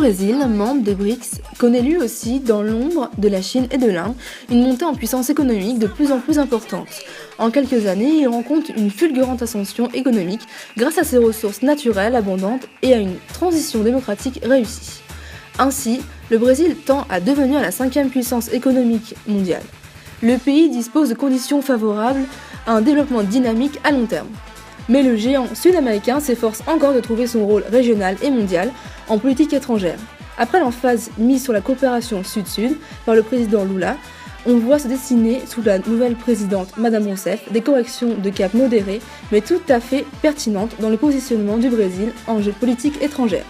Brésil, membre des BRICS, connaît lui aussi, dans l'ombre de la Chine et de l'Inde, une montée en puissance économique de plus en plus importante. En quelques années, il rencontre une fulgurante ascension économique grâce à ses ressources naturelles abondantes et à une transition démocratique réussie. Ainsi, le Brésil tend à devenir la 5e puissance économique mondiale. Le pays dispose de conditions favorables à un développement dynamique à long terme. Mais le géant sud-américain s'efforce encore de trouver son rôle régional et mondial en politique étrangère. Après l'emphase mise sur la coopération sud-sud par le président Lula, on voit se dessiner sous la nouvelle présidente Madame Rousseff des corrections de cap modérées mais tout à fait pertinentes dans le positionnement du Brésil en jeu politique étrangère.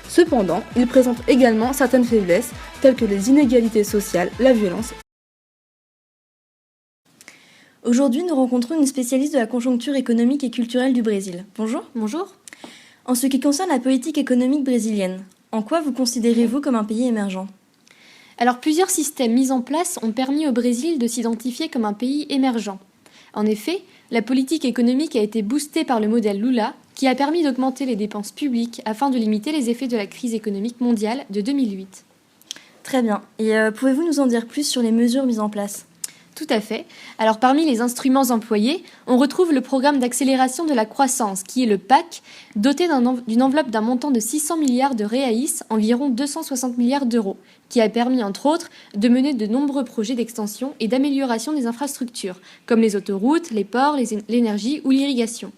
Cependant, il présente également certaines faiblesses telles que les inégalités sociales, la violence. Aujourd'hui, nous rencontrons une spécialiste de la conjoncture économique et culturelle du Brésil. Bonjour. Bonjour. En ce qui concerne la politique économique brésilienne, en quoi vous considérez-vous comme un pays émergent ? Alors, plusieurs systèmes mis en place ont permis au Brésil de s'identifier comme un pays émergent. En effet, la politique économique a été boostée par le modèle Lula, qui a permis d'augmenter les dépenses publiques afin de limiter les effets de la crise économique mondiale de 2008. Très bien. Et pouvez-vous nous en dire plus sur les mesures mises en place ? Tout à fait. Alors parmi les instruments employés, on retrouve le programme d'accélération de la croissance, qui est le PAC, doté d'une enveloppe d'un montant de 600 milliards de réaïs, environ 260 milliards d'euros, qui a permis entre autres de mener de nombreux projets d'extension et d'amélioration des infrastructures, comme les autoroutes, les ports, l'énergie ou l'irrigation.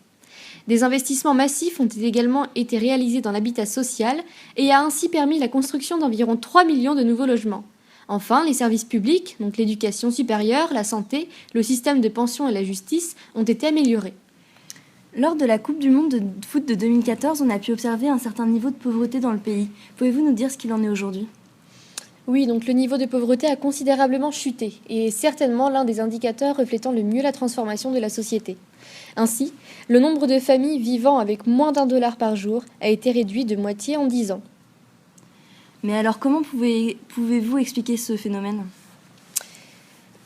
Des investissements massifs ont également été réalisés dans l'habitat social et a ainsi permis la construction d'environ 3 millions de nouveaux logements. Enfin, les services publics, donc l'éducation supérieure, la santé, le système de pension et la justice, ont été améliorés. Lors de la Coupe du Monde de foot de 2014, on a pu observer un certain niveau de pauvreté dans le pays. Pouvez-vous nous dire ce qu'il en est aujourd'hui ? Oui, donc le niveau de pauvreté a considérablement chuté et est certainement l'un des indicateurs reflétant le mieux la transformation de la société. Ainsi, le nombre de familles vivant avec moins d'$1 par jour a été réduit de moitié en 10 ans. Mais alors, comment pouvez-vous expliquer ce phénomène ?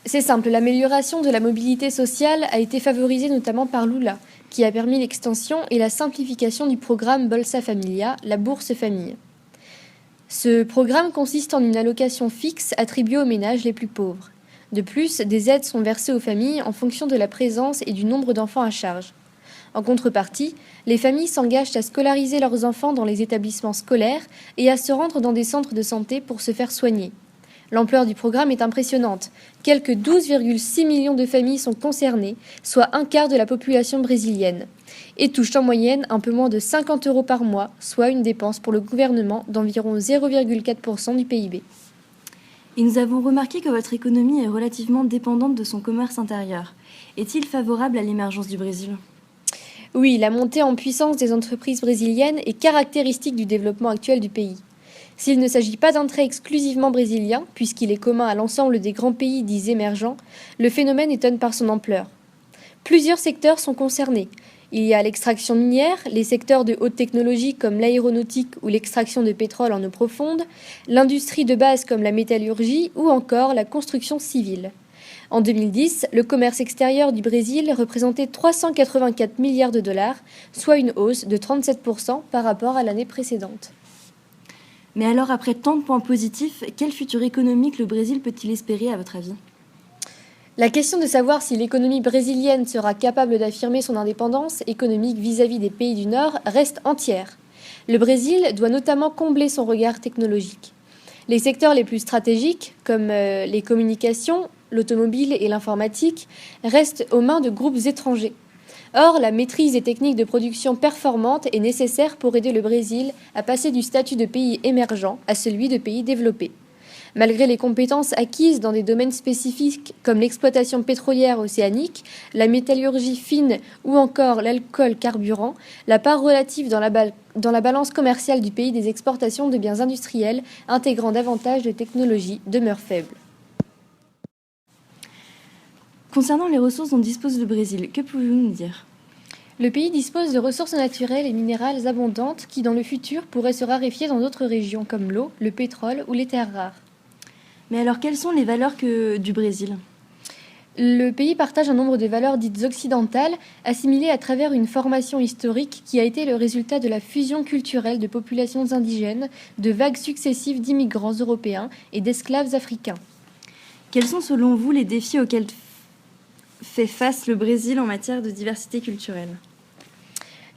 C'est simple, l'amélioration de la mobilité sociale a été favorisée notamment par Lula, qui a permis l'extension et la simplification du programme Bolsa Familia, la bourse famille. Ce programme consiste en une allocation fixe attribuée aux ménages les plus pauvres. De plus, des aides sont versées aux familles en fonction de la présence et du nombre d'enfants à charge. En contrepartie, les familles s'engagent à scolariser leurs enfants dans les établissements scolaires et à se rendre dans des centres de santé pour se faire soigner. L'ampleur du programme est impressionnante. Quelques 12,6 millions de familles sont concernées, soit un quart de la population brésilienne, et touchent en moyenne un peu moins de 50 € par mois, soit une dépense pour le gouvernement d'environ 0,4% du PIB. Et nous avons remarqué que votre économie est relativement dépendante de son commerce intérieur. Est-il favorable à l'émergence du Brésil ? Oui, la montée en puissance des entreprises brésiliennes est caractéristique du développement actuel du pays. S'il ne s'agit pas d'un trait exclusivement brésilien, puisqu'il est commun à l'ensemble des grands pays dits émergents, le phénomène étonne par son ampleur. Plusieurs secteurs sont concernés. Il y a l'extraction minière, les secteurs de haute technologie comme l'aéronautique ou l'extraction de pétrole en eau profonde, l'industrie de base comme la métallurgie ou encore la construction civile. En 2010, le commerce extérieur du Brésil représentait 384 milliards de dollars, soit une hausse de 37% par rapport à l'année précédente. Mais alors, après tant de points positifs, quel futur économique le Brésil peut-il espérer à votre avis ? La question de savoir si l'économie brésilienne sera capable d'affirmer son indépendance économique vis-à-vis des pays du Nord reste entière. Le Brésil doit notamment combler son regard technologique. Les secteurs les plus stratégiques, comme les communications, l'automobile et l'informatique, restent aux mains de groupes étrangers. Or, la maîtrise des techniques de production performantes est nécessaire pour aider le Brésil à passer du statut de pays émergent à celui de pays développé. Malgré les compétences acquises dans des domaines spécifiques comme l'exploitation pétrolière océanique, la métallurgie fine ou encore l'alcool carburant, la part relative dans la balance commerciale du pays des exportations de biens industriels intégrant davantage de technologies demeure faible. Concernant les ressources dont dispose le Brésil, que pouvez-vous nous dire ? Le pays dispose de ressources naturelles et minérales abondantes qui, dans le futur, pourraient se raréfier dans d'autres régions comme l'eau, le pétrole ou les terres rares. Mais alors, quelles sont les valeurs du Brésil ? Le pays partage un nombre de valeurs dites occidentales, assimilées à travers une formation historique qui a été le résultat de la fusion culturelle de populations indigènes, de vagues successives d'immigrants européens et d'esclaves africains. Quels sont selon vous les défis auxquels fait face le Brésil en matière de diversité culturelle ?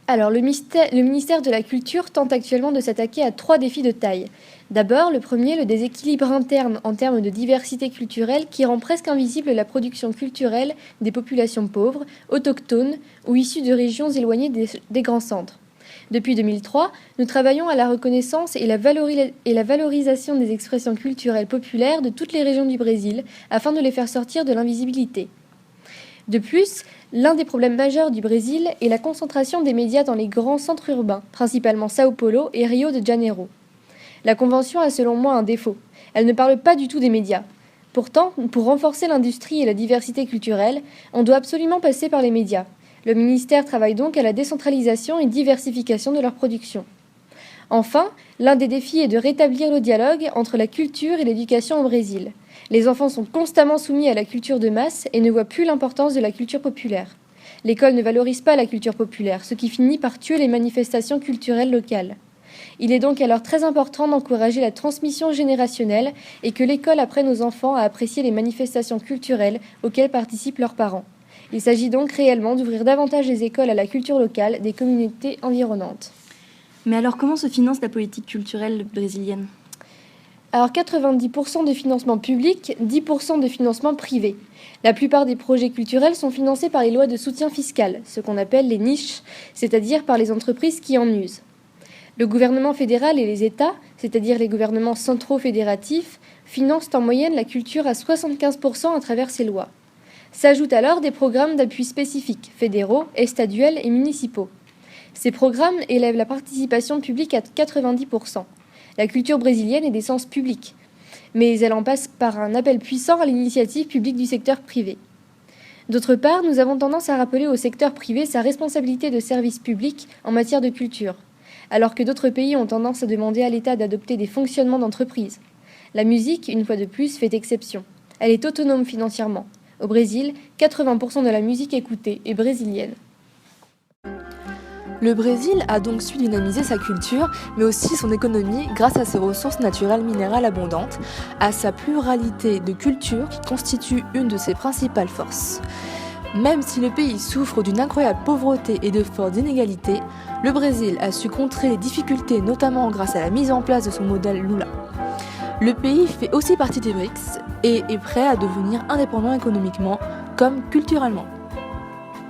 Alors, le ministère de la Culture tente actuellement de s'attaquer à 3 défis de taille. D'abord, le premier, le déséquilibre interne en termes de diversité culturelle qui rend presque invisible la production culturelle des populations pauvres, autochtones ou issues de régions éloignées des grands centres. Depuis 2003, nous travaillons à la reconnaissance et la valorisation des expressions culturelles populaires de toutes les régions du Brésil afin de les faire sortir de l'invisibilité. De plus, l'un des problèmes majeurs du Brésil est la concentration des médias dans les grands centres urbains, principalement São Paulo et Rio de Janeiro. La Convention a selon moi un défaut. Elle ne parle pas du tout des médias. Pourtant, pour renforcer l'industrie et la diversité culturelle, on doit absolument passer par les médias. Le ministère travaille donc à la décentralisation et diversification de leur production. Enfin, l'un des défis est de rétablir le dialogue entre la culture et l'éducation au Brésil. Les enfants sont constamment soumis à la culture de masse et ne voient plus l'importance de la culture populaire. L'école ne valorise pas la culture populaire, ce qui finit par tuer les manifestations culturelles locales. Il est donc alors très important d'encourager la transmission générationnelle et que l'école apprenne aux enfants à apprécier les manifestations culturelles auxquelles participent leurs parents. Il s'agit donc réellement d'ouvrir davantage les écoles à la culture locale des communautés environnantes. Mais alors comment se finance la politique culturelle brésilienne ? Alors 90% de financement public, 10% de financement privé. La plupart des projets culturels sont financés par les lois de soutien fiscal, ce qu'on appelle les niches, c'est-à-dire par les entreprises qui en usent. Le gouvernement fédéral et les États, c'est-à-dire les gouvernements centraux fédératifs, financent en moyenne la culture à 75% à travers ces lois. S'ajoutent alors des programmes d'appui spécifiques, fédéraux, estaduels et municipaux. Ces programmes élèvent la participation publique à 90%. La culture brésilienne est d'essence publique, mais elle en passe par un appel puissant à l'initiative publique du secteur privé. D'autre part, nous avons tendance à rappeler au secteur privé sa responsabilité de service public en matière de culture, alors que d'autres pays ont tendance à demander à l'État d'adopter des fonctionnements d'entreprise. La musique, une fois de plus, fait exception. Elle est autonome financièrement. Au Brésil, 80% de la musique écoutée est brésilienne. Le Brésil a donc su dynamiser sa culture, mais aussi son économie grâce à ses ressources naturelles minérales abondantes, à sa pluralité de cultures qui constitue une de ses principales forces. Même si le pays souffre d'une incroyable pauvreté et de fortes inégalités, le Brésil a su contrer les difficultés notamment grâce à la mise en place de son modèle Lula. Le pays fait aussi partie des BRICS et est prêt à devenir indépendant économiquement comme culturellement.